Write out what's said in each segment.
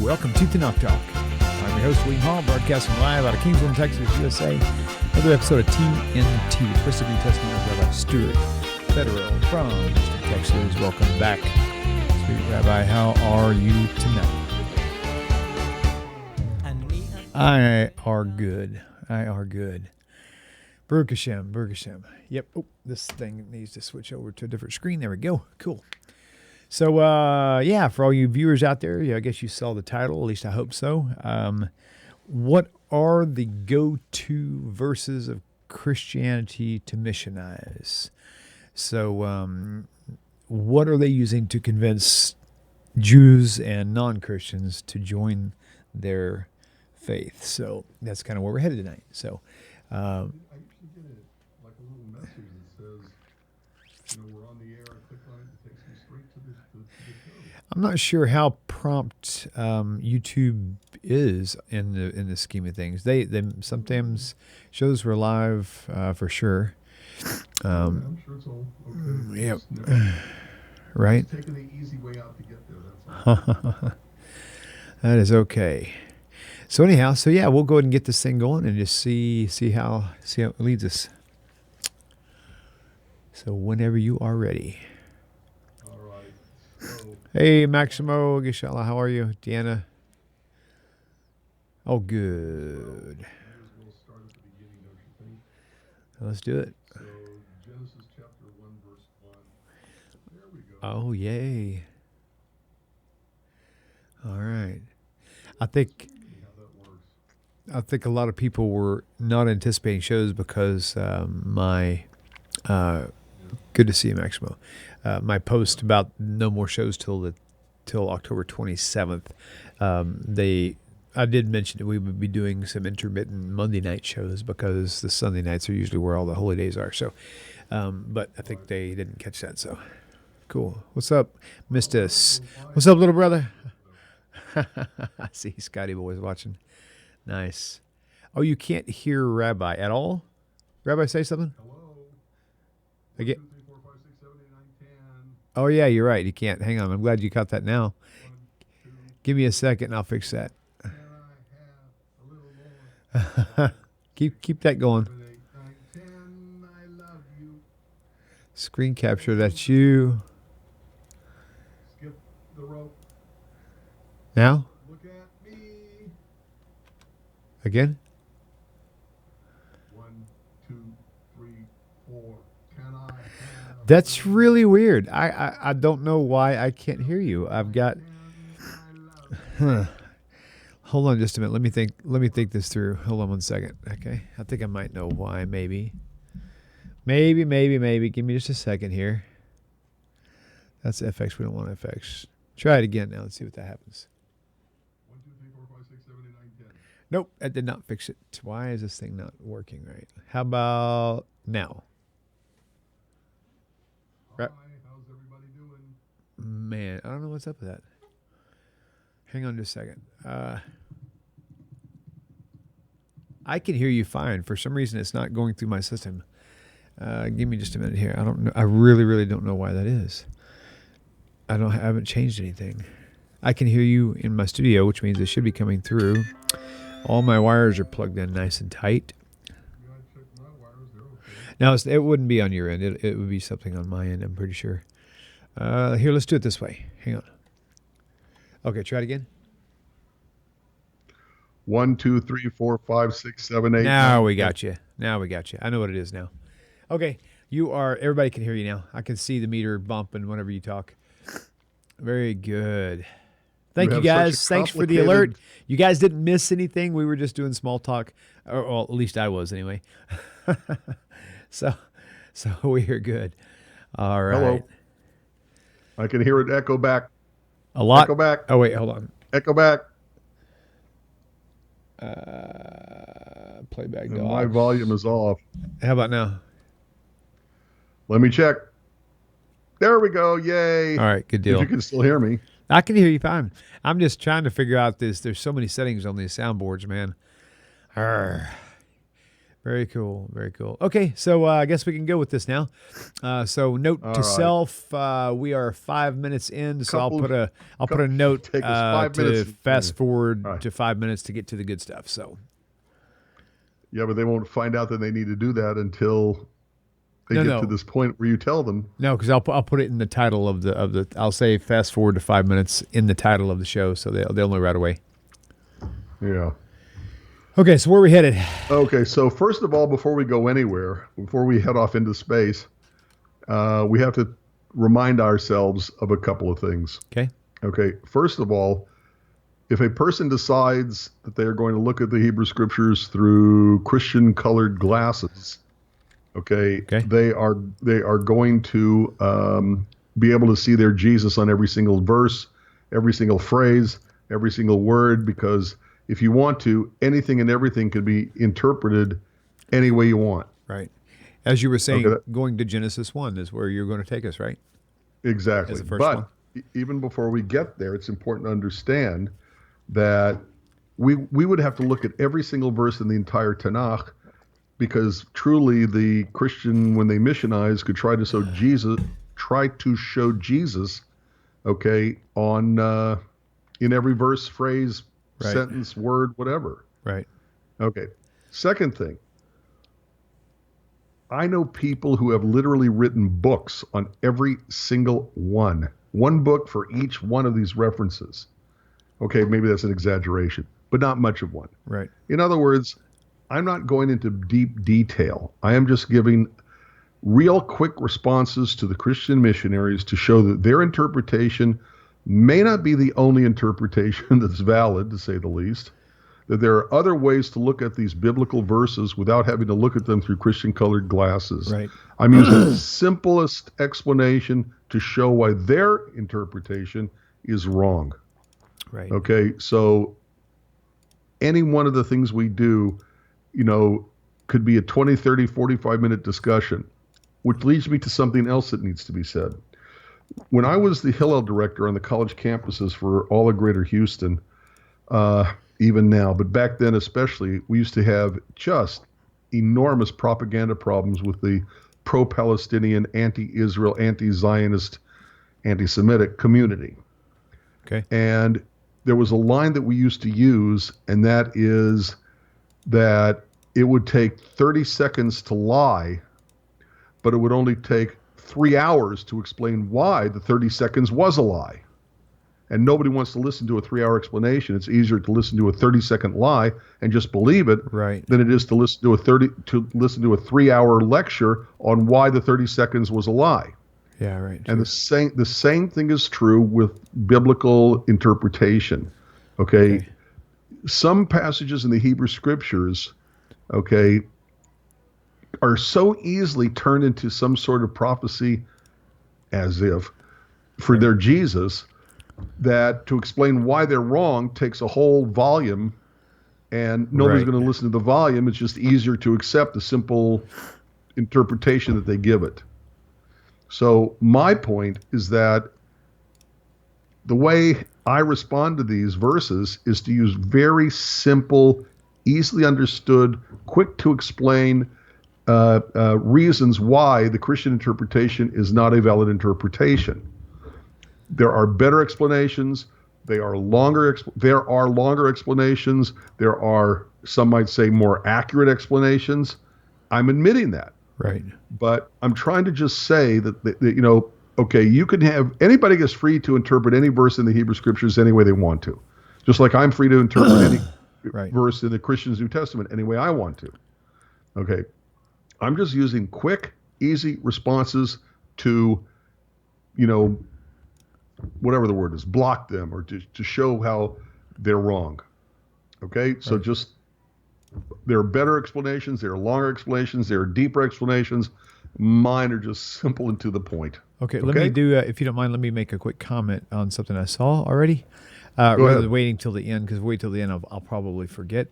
welcome to Tanakh Talk. I'm your host, William Hall, broadcasting live out of Kingsland, Texas, USA. Another episode of TNT, Twisted New Testament with Rabbi Stuart, Federow from Houston, Texas. Welcome back. Sweet Rabbi, how are you tonight? I are good. Baruch Hashem, Baruch Hashem. Yep. Oh, this thing needs to switch over to a different screen. There we go. Cool. So, for all you viewers out there, I guess you saw the title. At least I hope so. What are the go-to verses of Christianity to missionize? So, what are they using to convince Jews and non-Christians to join their faith? So that's kind of where we're headed tonight. So, I usually get like a little message that says, we're on the air. I click on it, it takes me straight to the show. I'm not sure how prompt YouTube is in the scheme of things. They sometimes shows we're live for sure. I'm sure it's all okay. Yep. Right. It's taking the easy way out to get there. That's all. That is okay. So anyhow, we'll go ahead and get this thing going and just see how it leads us. So whenever you are ready. All right. So, hey, Maximo, Geshala, how are you? Deanna? Oh, good. We'll start at the beginning, don't you think? Let's do it. So Genesis chapter 1, verse 1. There we go. Oh, yay. All right. I think a lot of people were not anticipating shows because good to see you, Maximo. My post about no more shows till October 27th. I did mention that we would be doing some intermittent Monday night shows because the Sunday nights are usually where all the holy days are. So, but I think they didn't catch that. So, cool. What's up, Mistus? What's up, little brother? I see Scotty Boy's watching. Nice. Oh, you can't hear Rabbi at all? Rabbi, say something? Hello. Again. 1, 2, 3, 4, 5, 6, 7, 8, 9, 10. Oh, yeah, you're right. You can't. Hang on. I'm glad you caught that now. 1, 2, give me a second and I'll fix that. Can I have a little more? keep that going. 7, 8, 9, 10. I love you. Screen capture. That's you. Skip the rope. Now? Look at me. Again? 1, 2, 3, 4. Can I have That's really weird. I don't know why I can't hear you. I've got Hold on just a minute. Let me think this through. Hold on one second. Okay. I think I might know why, maybe. Maybe. Give me just a second here. That's FX. We don't want FX. Try it again now. Let's see what that happens. Nope, that did not fix it. Why is this thing not working right? How about now? Hi, how's everybody doing? Man, I don't know what's up with that. Hang on just a second. I can hear you fine. For some reason, it's not going through my system. Give me just a minute here. I don't know. I really don't know why that is. I haven't changed anything. I can hear you in my studio, which means it should be coming through. All my wires are plugged in nice and tight. Now, it wouldn't be on your end. It would be something on my end, I'm pretty sure. Here, let's do it this way. Hang on. Okay, try it again. 1, 2, 3, 4, 5, 6, 7, 8. Now we got you. I know what it is now. Okay, everybody can hear you now. I can see the meter bumping whenever you talk. Very good. Thank you guys. Thanks for the alert. You guys didn't miss anything. We were just doing small talk. Or well, at least I was anyway. So we're good. All right. Hello. I can hear it echo back. A lot? Echo back. Oh, wait, hold on. Echo back. Playback and dog. my volume is off. How about now? Let me check. There we go. Yay. All right, good deal. You can still hear me. I can hear you fine. I'm just trying to figure out this. There's so many settings on these soundboards, man. Very cool. Very cool. Okay, so I guess we can go with this now. So note All to right. self: we are 5 minutes in, so I'll put a note Take us 5 to minutes. fast forward All right. to 5 minutes to get to the good stuff. So Yeah, but they won't find out that they need to do that until they get to this point where you tell them. No, because I'll put it in the title of the. I'll say fast forward to 5 minutes in the title of the show, so they'll know right away. Yeah. Okay, so where are we headed? Okay, so first of all, before we go anywhere, before we head off into space, we have to remind ourselves of a couple of things. Okay. Okay, first of all, if a person decides that they are going to look at the Hebrew Scriptures through Christian-colored glasses, okay, they are going to be able to see their Jesus on every single verse, every single phrase, every single word, because if you want to, anything and everything can be interpreted any way you want. Right. As you were saying, going to Genesis 1 is where you're going to take us, right? Exactly. As the first but one. Even before we get there, it's important to understand that we would have to look at every single verse in the entire Tanakh, because truly the Christian, when they missionize, could try to show Jesus, okay, on in every verse, phrase, sentence, word, whatever. Right. Okay. Second thing, I know people who have literally written books on every single one book for each one of these references. Okay, maybe that's an exaggeration, but not much of one. Right. In other words, I'm not going into deep detail. I am just giving real quick responses to the Christian missionaries to show that their interpretation may not be the only interpretation that's valid, to say the least, that there are other ways to look at these biblical verses without having to look at them through Christian-colored glasses. Right. I'm using the simplest explanation to show why their interpretation is wrong. Right. Okay, so any one of the things we do, could be a 20, 30, 45-minute discussion, which leads me to something else that needs to be said. When I was the Hillel director on the college campuses for all of Greater Houston, even now, but back then especially, we used to have just enormous propaganda problems with the pro-Palestinian, anti-Israel, anti-Zionist, anti-Semitic community. Okay. And there was a line that we used to use, and that is that it would take 30 seconds to lie, but it would only take 3 hours to explain why the 30 seconds was a lie. And nobody wants to listen to a 3-hour explanation. It's easier to listen to a 30-second lie and just believe it, than it is to listen to a 3-hour lecture on why the 30 seconds was a lie. Yeah, right. And the same thing is true with biblical interpretation. Okay. Some passages in the Hebrew Scriptures, okay, are so easily turned into some sort of prophecy, as if for their Jesus, that to explain why they're wrong takes a whole volume, and nobody's going to listen to the volume. It's just easier to accept the simple interpretation that they give it. So my point is that the way I respond to these verses is to use very simple, easily understood, quick to explain reasons why the Christian interpretation is not a valid interpretation. There are better explanations. There are longer explanations. There are, some might say, more accurate explanations. I'm admitting that. Right. But I'm trying to just say that okay, you can have, anybody is free to interpret any verse in the Hebrew Scriptures any way they want to. Just like I'm free to interpret any verse in the Christian's New Testament any way I want to. Okay. I'm just using quick, easy responses to, whatever the word is, block them, or to show how they're wrong. Okay? So just, there are better explanations, there are longer explanations, there are deeper explanations. Mine are just simple and to the point. Okay, let me do, if you don't mind, let me make a quick comment on something I saw already. Go rather ahead. than waiting till the end, because wait till the end, I'll probably forget.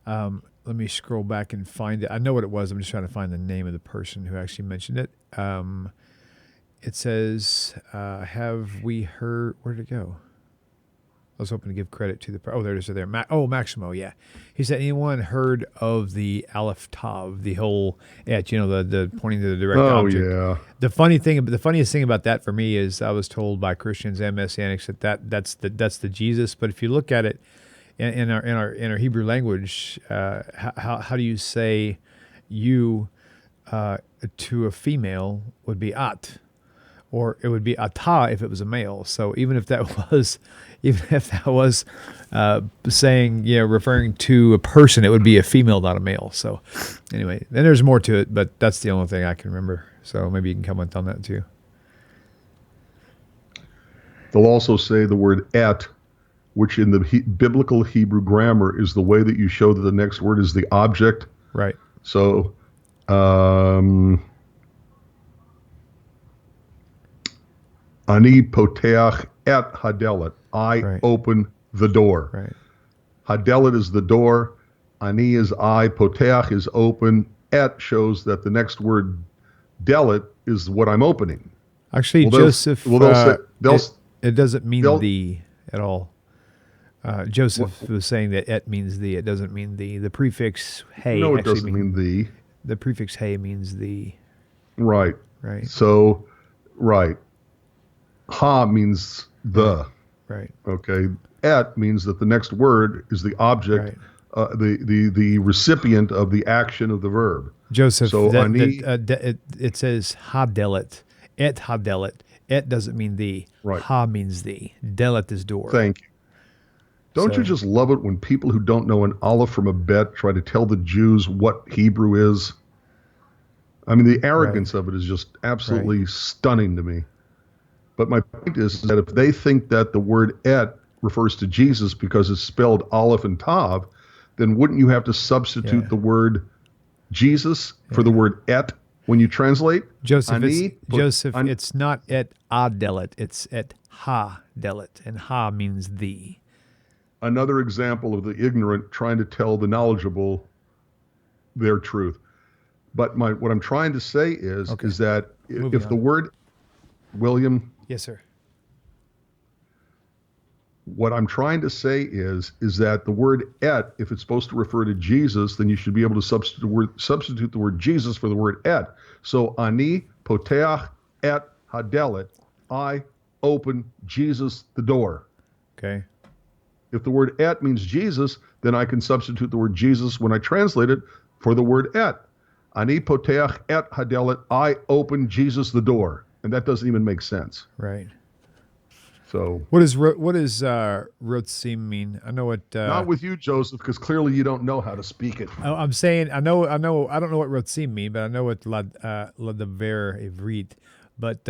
Let me scroll back and find it. I know what it was. I'm just trying to find the name of the person who actually mentioned it. It says, have we heard, where did it go? was hoping to give credit to the. Oh, there it is. There. Maximo. Yeah, he said, anyone heard of the Aleph Tav, the whole et? You know, the pointing to the direct Oh object. yeah. The funniest thing about that for me is I was told by Christians and Messianics that's the Jesus. But if you look at it in our Hebrew language, how do you say you to a female would be at? Or it would be ata if it was a male. So even if that was saying, referring to a person, it would be a female, not a male. So anyway, then there's more to it, but that's the only thing I can remember. So maybe you can comment on that too. They'll also say the word et, which in the biblical Hebrew grammar is the way that you show that the next word is the object. Right. So, Ani poteach et hadelet. I open the door. Right. Hadelet is the door. Ani is I. Poteach is open. Et shows that the next word delet is what I'm opening. Actually, Joseph, it doesn't mean the at all. Joseph was saying that et means the. It doesn't mean the. The prefix hey. No, it doesn't mean the. The prefix hey means the. Right. Right. So, right. Ha means the. Right. Okay. Et means that the next word is the object, the recipient of the action of the verb. Joseph, so it says ha delet, et ha delet. Et doesn't mean the. Right. Ha means the. Delet is door. Thank you. Don't you just love it when people who don't know an aleph from a bet try to tell the Jews what Hebrew is? I mean, the arrogance of it is just absolutely stunning to me. But my point is that if they think that the word et refers to Jesus because it's spelled aleph and tav, then wouldn't you have to substitute the word Jesus for the word et when you translate? Joseph, it's not et a delet, it's et ha delet, and ha means the. Another example of the ignorant trying to tell the knowledgeable their truth. But what I'm trying to say is that if the word, William. Yes, sir. What I'm trying to say is that the word et, if it's supposed to refer to Jesus, then you should be able to substitute the word Jesus for the word et. So, ani poteach et hadelet, I open Jesus the door. Okay. If the word et means Jesus, then I can substitute the word Jesus when I translate it for the word et. Ani poteach et hadelet, I open Jesus the door. And that doesn't even make sense. Right. So what does rotzim mean? I know what. Not with you, Joseph, because clearly you don't know how to speak it. I'm saying I know. I don't know what rotzim mean, but I know what la dever ivrit. But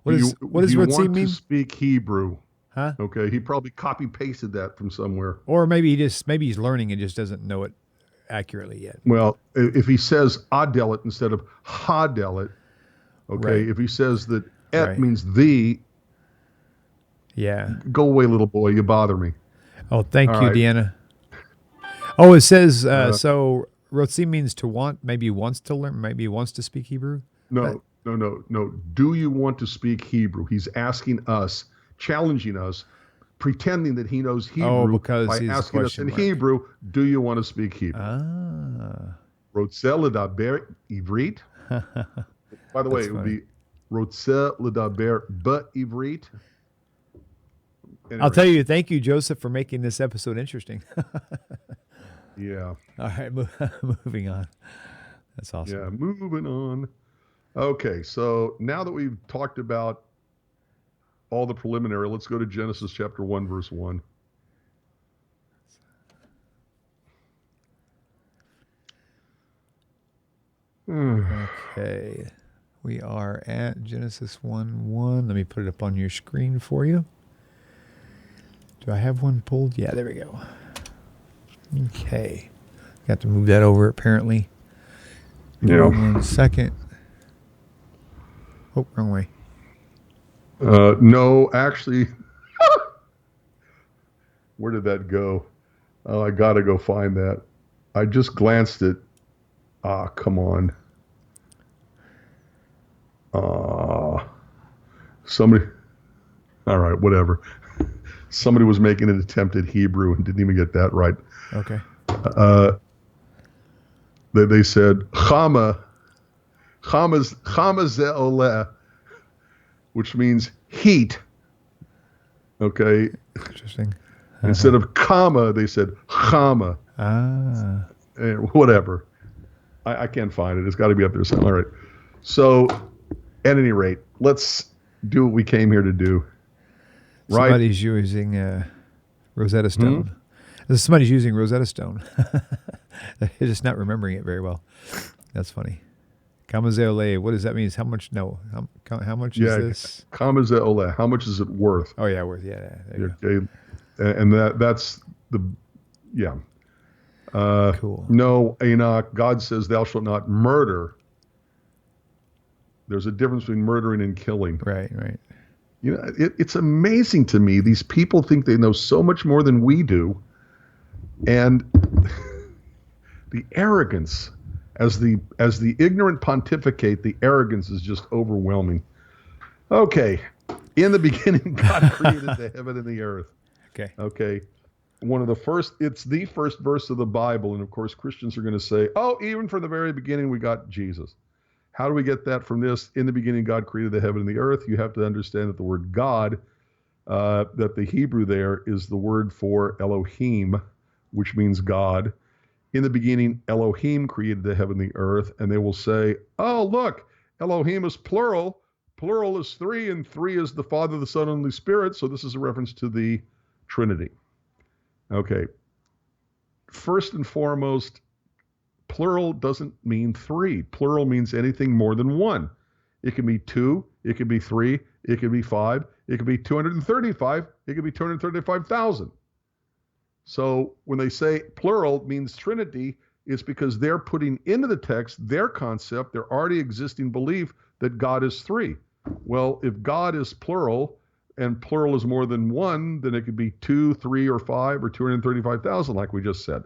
what does rotzim mean? To speak Hebrew. Huh? Okay, he probably copy pasted that from somewhere. Or maybe he's learning and just doesn't know it accurately yet. Well, if he says adelet instead of hadelet. Okay, if he says that et means the, go away, little boy, you bother me. Oh, thank you, Deanna. Oh, it says, so rotzim means to want, maybe wants to learn, maybe wants to speak Hebrew? No. Do you want to speak Hebrew? He's asking us, challenging us, pretending that he knows Hebrew by asking us in Hebrew, do you want to speak Hebrew? Rotzeh ledaber ivrit? By the way, it would be Rotzeh ledaber ba'ivrit. I'll tell you, thank you, Joseph, for making this episode interesting. Yeah. All right, moving on. That's awesome. Yeah, moving on. Okay, so now that we've talked about all the preliminary, let's go to Genesis chapter 1, verse 1. Okay. We are at Genesis 1:1. Let me put it up on your screen for you. Do I have one pulled? Yeah, there we go. Okay. Got to move that over, apparently. Yeah. 1 second. Oh, wrong way. No, actually. Where did that go? Oh, I got to go find that. I just glanced at. Come on. Somebody. All right, whatever. somebody was making an attempt at Hebrew and didn't even get that right. Okay. They said chama ze'oleh, which means heat. Okay. Interesting. Instead of comma, they said chama. Ah. Whatever. I can't find it. It's got to be up there somewhere. All right. So, at any rate, let's do what we came here to do. Right? Somebody's using Rosetta Stone. Somebody's using Rosetta Stone. They're just not remembering it very well. That's funny. Kamazeole, what does that mean? How much? No. How much is this? Kamazeole. How much is it worth? Oh, yeah, worth. Yeah. There you Okay. And that's the, yeah. Cool. No, Enoch, God says thou shalt not murder. There's a difference between murdering and killing. Right. You know, it's amazing to me. These people think they know so much more than we do. And the arrogance, as the ignorant pontificate, the arrogance is just overwhelming. Okay. In the beginning, God created the heaven and the earth. Okay. It's the first verse of the Bible. And of course, Christians are going to say, oh, even from the very beginning, we got Jesus. How do we get that from this? In the beginning, God created the heaven and the earth. You have to understand that the word God, that the Hebrew there is the word for Elohim, which means God. In the beginning, Elohim created the heaven and the earth. And they will say, oh, look, Elohim is plural. Plural is three, and three is the Father, the Son, and the Holy Spirit. So this is a reference to the Trinity. Okay. First and foremost, plural doesn't mean three. Plural means anything more than one. It can be two, it can be three, it can be five, it can be 235, it can be 235,000. So when they say plural means Trinity, it's because they're putting into the text their concept, their already existing belief that God is three. Well, if God is plural, and plural is more than one, then it could be 2, 3, or 5, or 235,000, like we just said.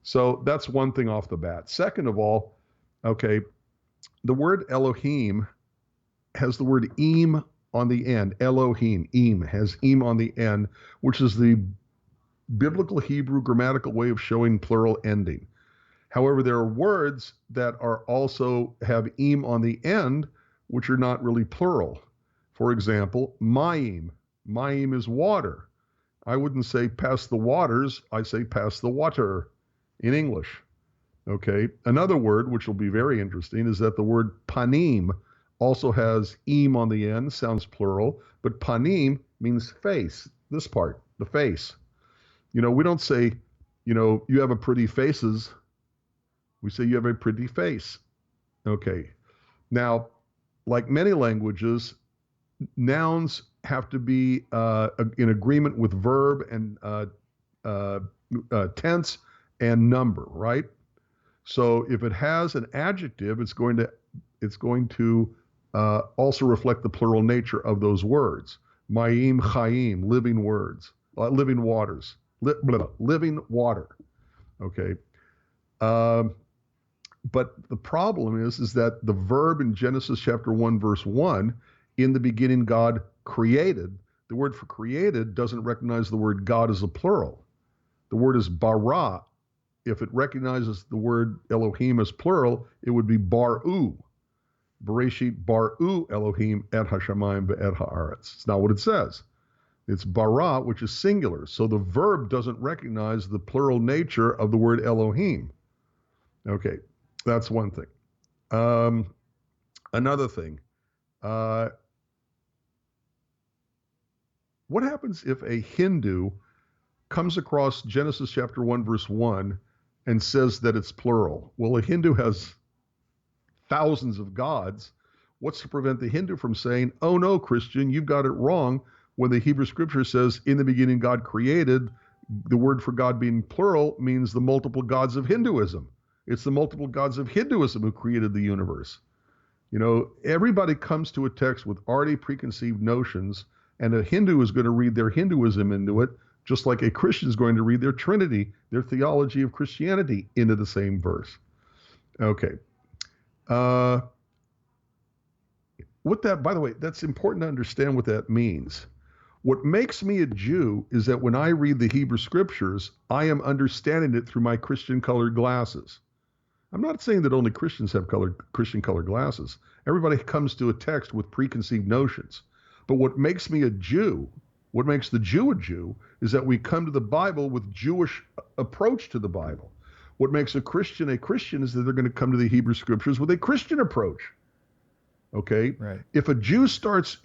So that's one thing off the bat. Second of all, okay, the word Elohim has the word im on the end. Elohim, im, has im on the end, which is the biblical Hebrew grammatical way of showing plural ending. However, there are words that are also have im on the end, which are not really plural. For example, mayim. Mayim is water. I wouldn't say pass the waters. I say pass the water in English. Okay. Another word, which will be very interesting, is that the word panim also has im on the end, sounds plural, but panim means face, this part, the face. You know, we don't say, you know, you have a pretty faces. We say you have a pretty face. Okay. Now, like many languages, nouns have to be in agreement with verb and tense and number, right? So if it has an adjective, it's going to also reflect the plural nature of those words. Mayim, chayim, living words, living waters, living water. Okay. But the problem is that the verb in Genesis chapter 1, verse 1, in the beginning God created, the word for created doesn't recognize the word God as a plural. The word is bara. If it recognizes the word Elohim as plural, it would be bar'u. Bereshit bar'u Elohim et hashamayim ve'et ha'aretz. It's not what it says. It's bara, which is singular. So the verb doesn't recognize the plural nature of the word Elohim. Okay. That's one thing. Another thing. What happens if a Hindu comes across Genesis chapter 1, verse 1 and says that it's plural? Well, a Hindu has thousands of gods. What's to prevent the Hindu from saying, oh no, Christian, you've got it wrong, when the Hebrew scripture says, in the beginning God created? The word for God being plural means the multiple gods of Hinduism. It's the multiple gods of Hinduism who created the universe. You know, everybody comes to a text with already preconceived notions, and a Hindu is going to read their Hinduism into it, just like a Christian is going to read their Trinity, their theology of Christianity, into the same verse. Okay. What that, by the way, that's important to understand what that means. What makes me a Jew is that when I read the Hebrew scriptures, I am understanding it through my Christian colored glasses. I'm not saying that only Christians have Christian colored glasses. Everybody comes to a text with preconceived notions. But what makes me a Jew, what makes the Jew a Jew, is that we come to the Bible with Jewish approach to the Bible. What makes a Christian is that they're going to come to the Hebrew scriptures with a Christian approach. Okay? Right. If a Jew starts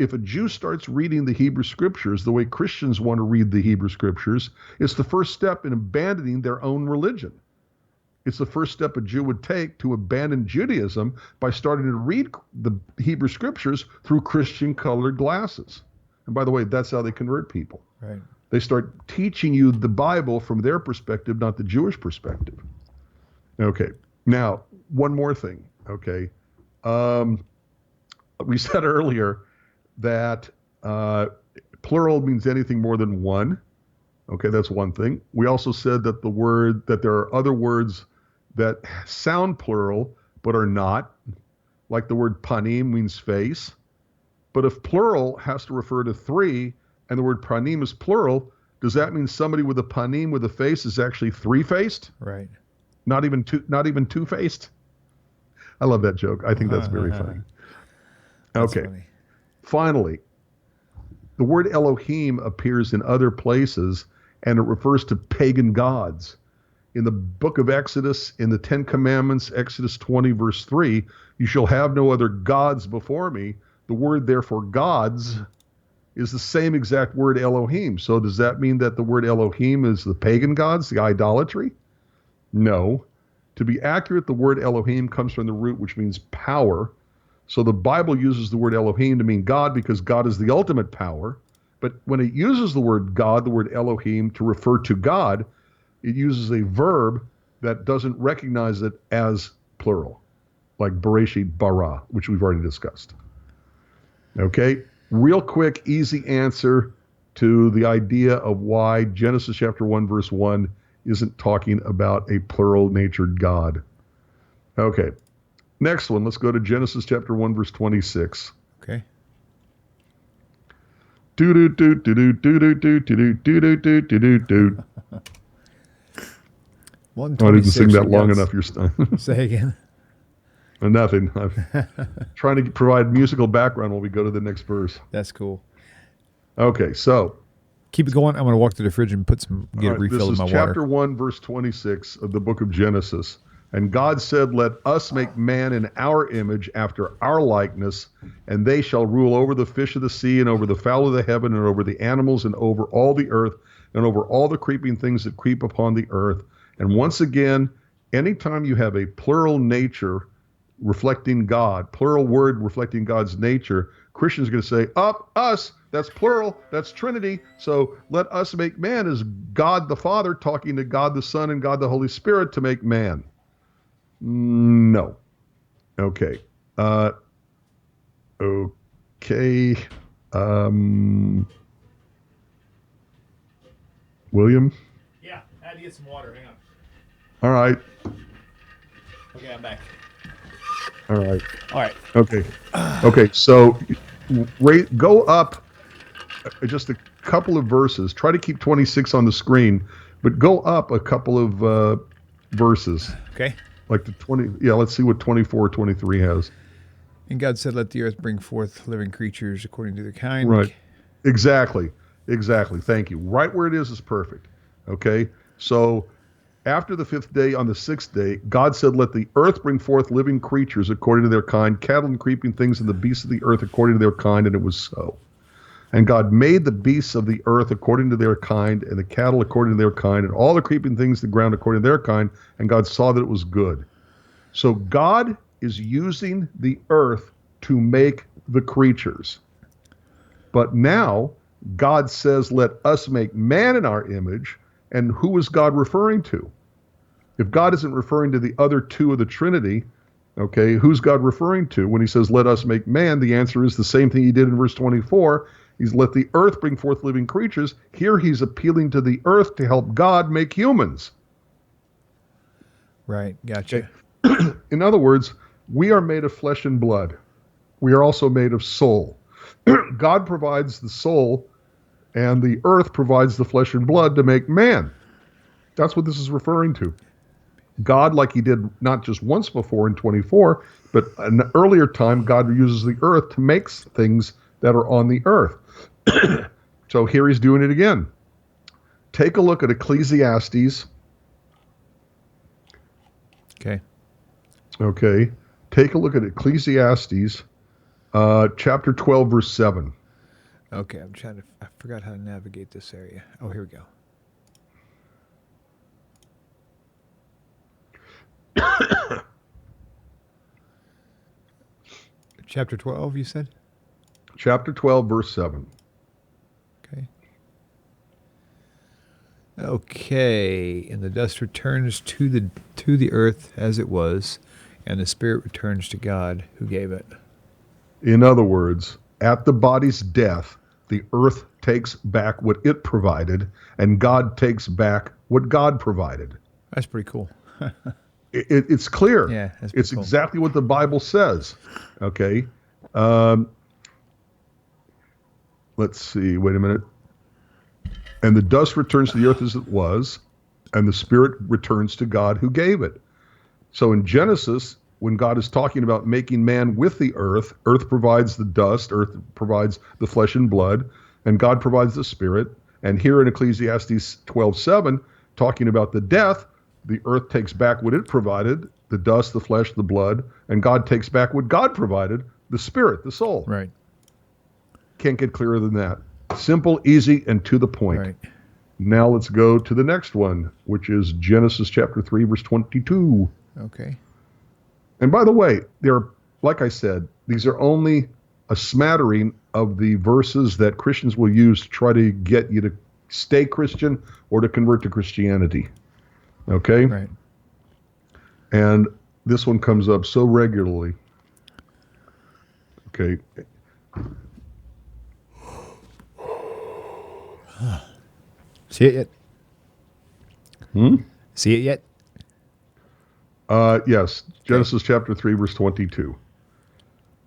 reading the Hebrew scriptures the way Christians want to read the Hebrew scriptures, it's the first step in abandoning their own religion. It's the first step a Jew would take to abandon Judaism by starting to read the Hebrew scriptures through Christian colored glasses. And by the way, that's how they convert people. Right. They start teaching you the Bible from their perspective, not the Jewish perspective. Okay. Now, one more thing. Okay. We said earlier that plural means anything more than one. Okay, that's one thing. We also said that there are other words that sound plural but are not, like the word panim means face. But if plural has to refer to three and the word panim is plural, does that mean somebody with a panim with a face is actually three-faced? Right. Not even two-faced? I love that joke. I think that's very funny. That's okay. funny. Finally, the word Elohim appears in other places, and it refers to pagan gods. In the book of Exodus, in the Ten Commandments, Exodus 20, verse 3, you shall have no other gods before me. The word, therefore, gods, is the same exact word Elohim. So does that mean that the word Elohim is the pagan gods, the idolatry? No. To be accurate, the word Elohim comes from the root which means power. So the Bible uses the word Elohim to mean God because God is the ultimate power. But when it uses the word God, the word Elohim, to refer to God, it uses a verb that doesn't recognize it as plural, like Bereshit bara, which we've already discussed. Okay, real quick, easy answer to the idea of why Genesis chapter 1, verse 1 isn't talking about a plural-natured God. Okay. Next one, let's go to Genesis chapter 1, verse 26. Okay. Do do do do do do do do do do do do do do. I didn't sing that long enough. You're Say again. Nothing. I'm trying to provide musical background while we go to the next verse. That's cool. Okay, so keep it going. I'm going to walk to the fridge and get it refilled with my water. This is chapter 1, verse 26 of the book of Genesis. And God said, let us make man in our image after our likeness, and they shall rule over the fish of the sea and over the fowl of the heaven and over the animals and over all the earth and over all the creeping things that creep upon the earth. And once again, anytime you have a plural nature reflecting God, plural word reflecting God's nature, Christians are going to say, us, that's plural, that's Trinity. So let us make man as God the Father talking to God the Son and God the Holy Spirit to make man. No. Okay. Okay. William? Yeah, I had to get some water. Hang on. All right. Okay, I'm back. All right. All right. Okay. Okay, so go up just a couple of verses. Try to keep 26 on the screen, but go up a couple of verses. Okay. Like the 20, yeah, let's see what 24, 23 has. And God said, let the earth bring forth living creatures according to their kind. Right. Exactly. Thank you. Right where it is perfect. Okay. So after the fifth day, on the sixth day, God said, let the earth bring forth living creatures according to their kind, cattle and creeping things and the beasts of the earth according to their kind. And it was so. And God made the beasts of the earth according to their kind, and the cattle according to their kind, and all the creeping things of the ground according to their kind. And God saw that it was good. So God is using the earth to make the creatures. But now God says, let us make man in our image. And who is God referring to? If God isn't referring to the other two of the Trinity, okay, who's God referring to? When he says, let us make man, the answer is the same thing he did in verse 24. He's let the earth bring forth living creatures. Here he's appealing to the earth to help God make humans. Right, gotcha. Okay. In other words, we are made of flesh and blood. We are also made of soul. God provides the soul and the earth provides the flesh and blood to make man. That's what this is referring to. God, like he did not just once before in 24, but an earlier time, God uses the earth to make things that are on the earth. So here he's doing it again. Take a look at Ecclesiastes. Okay. Take a look at Ecclesiastes, chapter 12, verse 7. Okay, I forgot how to navigate this area. Oh, here we go. Chapter 12, you said? Chapter 12, verse 7. Okay. Okay, and the dust returns to the earth as it was, and the spirit returns to God who gave it. In other words, at the body's death, the earth takes back what it provided, and God takes back what God provided. That's pretty cool. It's clear. Yeah, it's cool. Exactly what the Bible says. Okay. Let's see. Wait a minute. And the dust returns to the earth as it was, and the spirit returns to God who gave it. So in Genesis, when God is talking about making man with the earth, earth provides the dust, earth provides the flesh and blood, and God provides the spirit. And here in Ecclesiastes 12:7, talking about the death, the earth takes back what it provided, the dust, the flesh, the blood, and God takes back what God provided, the spirit, the soul. Right. Can't get clearer than that. Simple, easy, and to the point. Right. Now let's go to the next one, which is Genesis chapter 3, verse 22. Okay. And by the way, like I said, these are only a smattering of the verses that Christians will use to try to get you to stay Christian or to convert to Christianity. Okay? Right. And this one comes up so regularly. Okay. See it yet? See it yet? Yes. Genesis chapter 3, verse 22.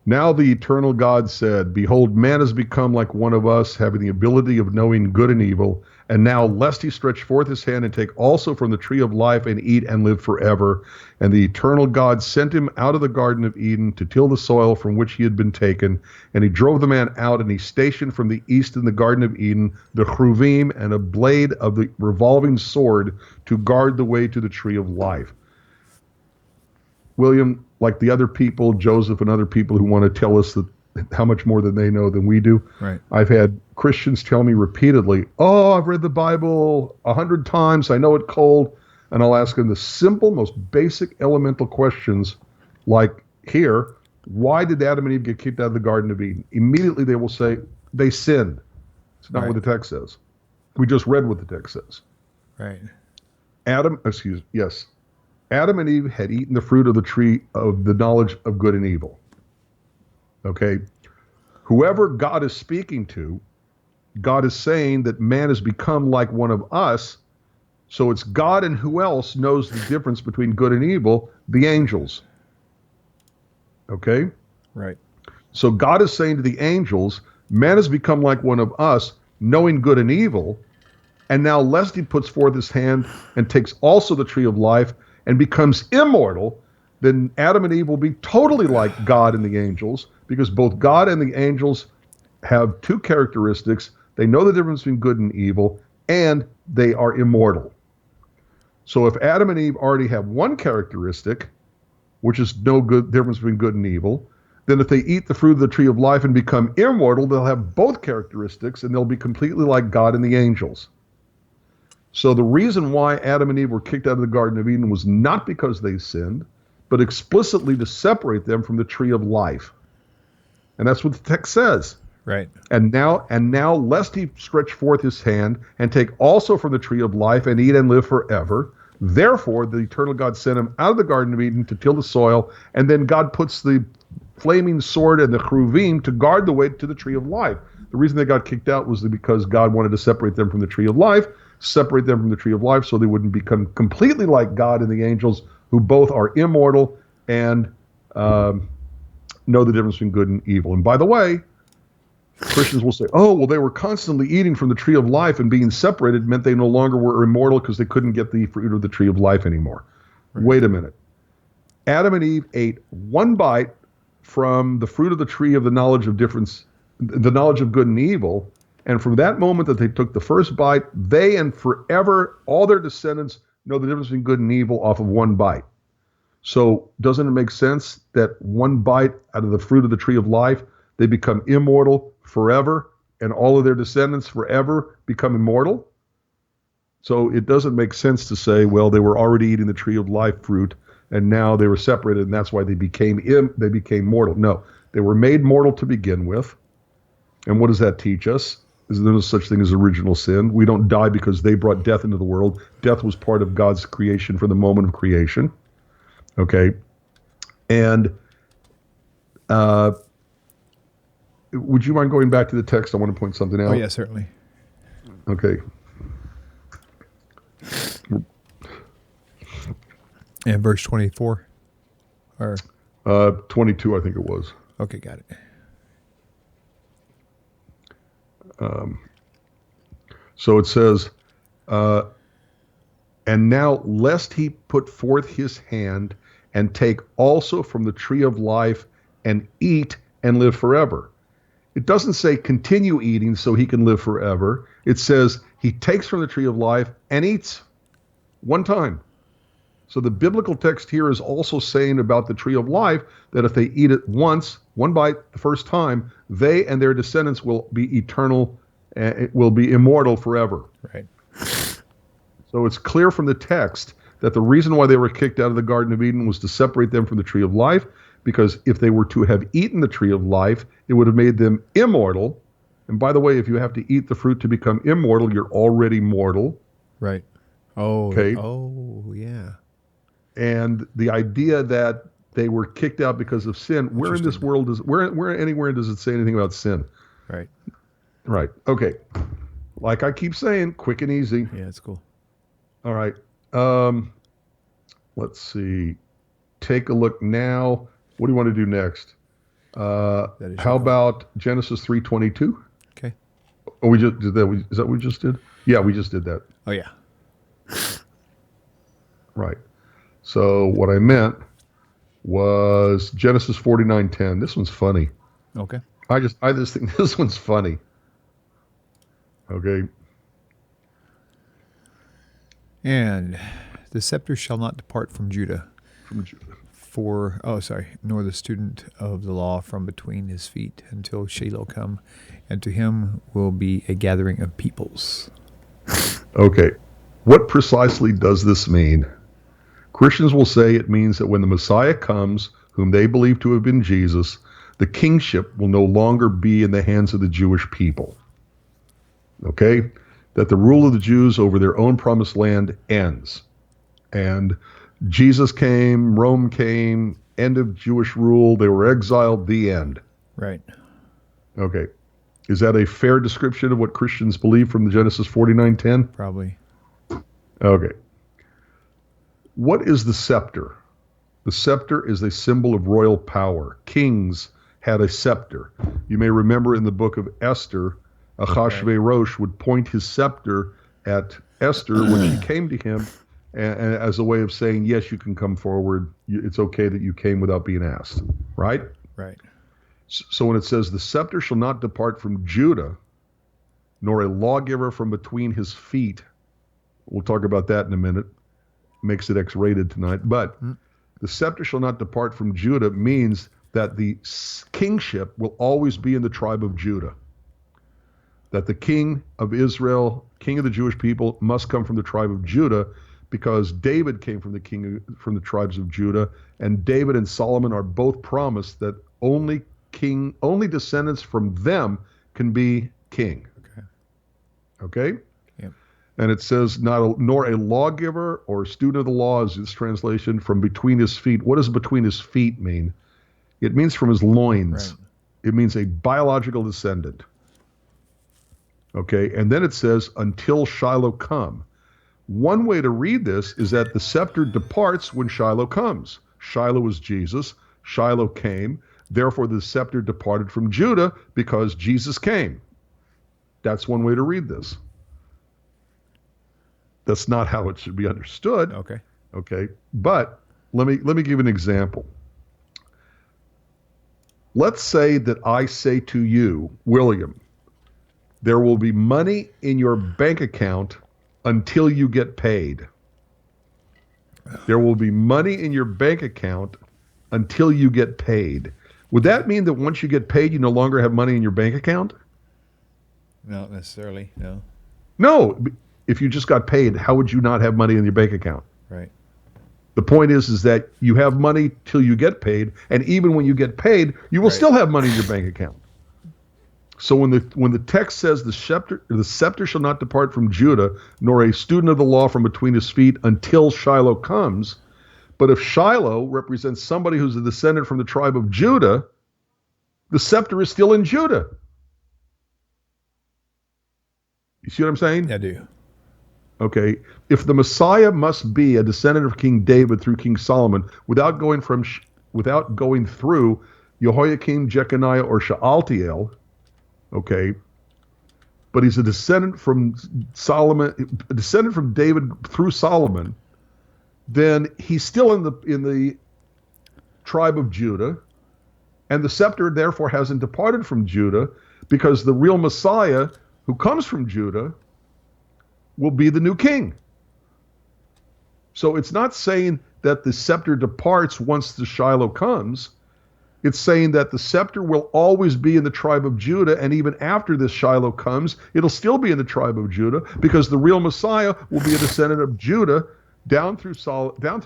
Now the eternal God said, Behold, man has become like one of us, having the ability of knowing good and evil. And now, lest he stretch forth his hand and take also from the tree of life and eat and live forever. And the eternal God sent him out of the Garden of Eden to till the soil from which he had been taken. And he drove the man out, and he stationed from the east in the Garden of Eden the cheruvim and a blade of the revolving sword to guard the way to the tree of life. William, like the other people, Joseph and other people who want to tell us that how much more than they know than we do. Right. I've had Christians tell me repeatedly, oh, I've read the Bible 100 times. I know it cold. And I'll ask them the simple, most basic, elemental questions like here, why did Adam and Eve get kicked out of the Garden of Eden? Immediately they will say, they sinned. It's not what the text says. We just read what the text says. Right. Adam and Eve had eaten the fruit of the tree of the knowledge of good and evil. Okay? Whoever God is speaking to, God is saying that man has become like one of us. So it's God, and who else knows the difference between good and evil? The angels. Okay? Right. So God is saying to the angels, man has become like one of us, knowing good and evil. And now lest he puts forth his hand and takes also the tree of life and becomes immortal, then Adam and Eve will be totally like God and the angels, because both God and the angels have two characteristics. They know the difference between good and evil, and they are immortal. So if Adam and Eve already have one characteristic, which is no good difference between good and evil, then if they eat the fruit of the tree of life and become immortal, they'll have both characteristics, and they'll be completely like God and the angels. So the reason why Adam and Eve were kicked out of the Garden of Eden was not because they sinned, but explicitly to separate them from the tree of life. And that's what the text says. Right. And now, lest he stretch forth his hand and take also from the tree of life and eat and live forever. Therefore, the eternal God sent him out of the Garden of Eden to till the soil, and then God puts the flaming sword and the cheruvim to guard the way to the tree of life. The reason they got kicked out was because God wanted to separate them from the tree of life, so they wouldn't become completely like God and the angels, who both are immortal and know the difference between good and evil. And by the way, Christians will say, oh, well, they were constantly eating from the tree of life, and being separated meant they no longer were immortal because they couldn't get the fruit of the tree of life anymore. Right. Wait a minute. Adam and Eve ate one bite from the fruit of the tree of the knowledge of good and evil. And from that moment that they took the first bite, they and forever, all their descendants know the difference between good and evil off of one bite. So doesn't it make sense that one bite out of the fruit of the tree of life, they become immortal forever, and all of their descendants forever become immortal? So it doesn't make sense to say, well, they were already eating the tree of life fruit, and now they were separated, and that's why they became mortal. No, they were made mortal to begin with. And what does that teach us? Is there no such thing as original sin? We don't die because they brought death into the world. Death was part of God's creation from the moment of creation. Okay, and would you mind going back to the text? I want to point something out. Oh, yeah, certainly. Okay. And verse 24? Or 22, I think it was. Okay, got it. So it says, and now lest he put forth his hand and take also from the tree of life and eat and live forever. It doesn't say continue eating so he can live forever. It says he takes from the tree of life and eats one time. So the biblical text here is also saying about the tree of life that if they eat it once, one bite the first time, they and their descendants will be eternal, will be immortal forever. Right. So it's clear from the text that the reason why they were kicked out of the Garden of Eden was to separate them from the tree of life, because if they were to have eaten the tree of life, it would have made them immortal. And by the way, if you have to eat the fruit to become immortal, you're already mortal. Right. Oh, okay. Oh, yeah. And the idea that they were kicked out because of sin, where in this world where anywhere does it say anything about sin? Right. Right. Okay. Like I keep saying, quick and easy. Yeah, it's cool. All right. Let's see. Take a look now. What do you want to do next? How about Genesis 3:22? Okay. Oh, we just did that. Is that what we just did? Yeah, we just did that. Oh, yeah. Right. So what I meant was Genesis 49:10. This one's funny. Okay. I just think this one's funny. Okay. And the scepter shall not depart from Judah. From Judah. Nor the student of the law from between his feet until Shiloh come, and to him will be a gathering of peoples. Okay. What precisely does this mean? Christians will say it means that when the Messiah comes, whom they believe to have been Jesus, the kingship will no longer be in the hands of the Jewish people. Okay? That the rule of the Jews over their own promised land ends. And Jesus came, Rome came, end of Jewish rule, they were exiled, the end. Right. Okay. Is that a fair description of what Christians believe from the Genesis 49:10? Probably. Okay. What is the scepter? The scepter is a symbol of royal power. Kings had a scepter. You may remember in the book of Esther, Achashverosh would point his scepter at Esther when she came to him, and as a way of saying, yes, you can come forward. It's okay that you came without being asked. Right? Right. So when it says, the scepter shall not depart from Judah, nor a lawgiver from between his feet. We'll talk about that in a minute. Makes it X-rated tonight. But the scepter shall not depart from Judah means that the kingship will always be in the tribe of Judah. That the king of Israel, king of the Jewish people, must come from the tribe of Judah, because David came from the tribes of Judah, and David and Solomon are both promised that only descendants from them can be king. Okay? Yep. And it says, nor a lawgiver or student of the law, is this translation, from between his feet. What does between his feet mean? It means from his loins. Right. It means a biological descendant. Okay, and then it says, until Shiloh come. One way to read this is that the scepter departs when Shiloh comes. Shiloh is Jesus. Shiloh came. Therefore, the scepter departed from Judah because Jesus came. That's one way to read this. That's not how it should be understood. Okay. Okay. But let me give you an example. Let's say that I say to you, William, there will be money in your bank account until you get paid. There will be money in your bank account until you get paid. Would that mean that once you get paid, you no longer have money in your bank account? Not necessarily, no. No. If you just got paid, how would you not have money in your bank account? Right. The point is that you have money till you get paid, and even when you get paid, you will still have money in your bank account. So when the text says the scepter shall not depart from Judah, nor a student of the law from between his feet until Shiloh comes, but if Shiloh represents somebody who's a descendant from the tribe of Judah, the scepter is still in Judah. You see what I'm saying? I do. Okay. If the Messiah must be a descendant of King David through King Solomon without going through Jehoiakim, Jeconiah, or Shealtiel, okay, but he's a descendant from David through Solomon, then he's still in the tribe of Judah, and the scepter therefore hasn't departed from Judah, because the real Messiah who comes from Judah will be the new king. So it's not saying that the scepter departs once the Shiloh comes. It's saying that the scepter will always be in the tribe of Judah, and even after this Shiloh comes, it'll still be in the tribe of Judah, because the real Messiah will be a descendant of Judah down through